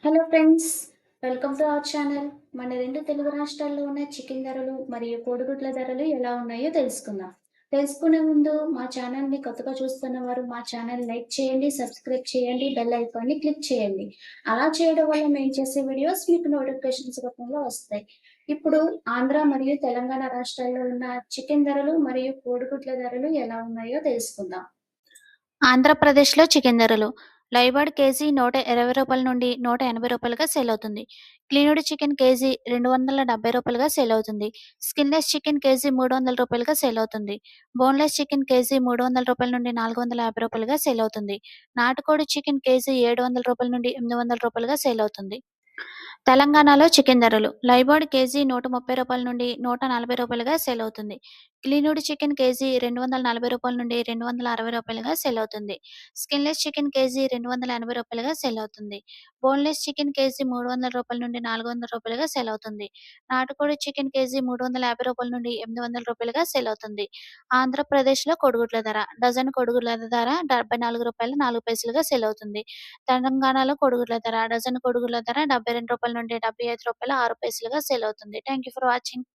Hello friends, welcome to our channel. మన 2 తెలుగు రాష్ట్రాల్లో ఉన్న చికెన్ ధరలు మరియు కోడిగుడ్ల ధరలు ఎలా ఉన్నాయో తెలుసుకుందాం. తెలుసుకునే ముందు మా ఛానల్‌ని కొత్తగా చూస్తున్న వారు మా ఛానల్ లైక్ చేయండి, సబ్స్క్రైబ్ చేయండి, బెల్ ఐకాన్‌ని క్లిక్ చేయండి. అలా చేయడం వల్ల మేము చేసే వీడియోస్ మీకు నోటిఫికేషన్స్ రూపంలో వస్తాయి. ఇప్పుడు ఆంధ్ర మరియు తెలంగాణ రాష్ట్రాల్లో ఉన్న చికెన్ ధరలు మరియు కోడిగుడ్ల ధరలు ఎలా ఉన్నాయో తెలుసుకుందాం. ఆంధ్రప్రదేశ్‌లో చికెన్ ధరలు. లైవ్‌బర్డ్ కేజీ రూ. 120 నుండి రూ. 180గా సేల్ అవుతుంది. క్లీనుడ్ చికెన్ కేజీ రూ. 270గా సేల్ అవుతుంది. స్కిన్‌లెస్ చికెన్ కేజీ రూ. 300గా సేల్ అవుతుంది. బోన్‌లెస్ చికెన్ కేజీ రూ. 300 నుండి రూ. 450గా సేల్ అవుతుంది. నాటుకోడి చికెన్ కేజీ రూ. 700 నుండి రూ. 800గా సేల్ అవుతుంది. తెలంగాణలో చికెన్ ధరలు. లైవ్‌బర్డ్ కేజీ రూ. 130 నుండి రూ. 140గా సేల్ అవుతుంది. క్లీనుడ్ చికెన్ కేజీ రూ. 240 నుండి రూ. 260గా సేల్ అవుతుంది. స్కిన్‌లెస్ చికెన్ కేజీ రూ. 280గా సేల్ అవుతుంది. బోన్‌లెస్ చికెన్ కేజీ రూ. 300 నుండి రూ. 400గా సేల్ అవుతుంది. నాటుకోడి చికెన్ కేజీ రూ. 350 నుండి రూ. 800గా సేల్ అవుతుంది. ఆంధ్రప్రదేశ్‌లో కోడిగుడ్ల ధర. డజను కోడిగుడ్ల ధర రూ. 74.4 సేల్ అవుతుంది. తెలంగాణలో కోడిగుడ్ల ధర. డజను కోడిగుడ్ల ధర రూ. 72 నుండి రూ. 75 6 సేల్ అవుతుంది. Thank you for watching.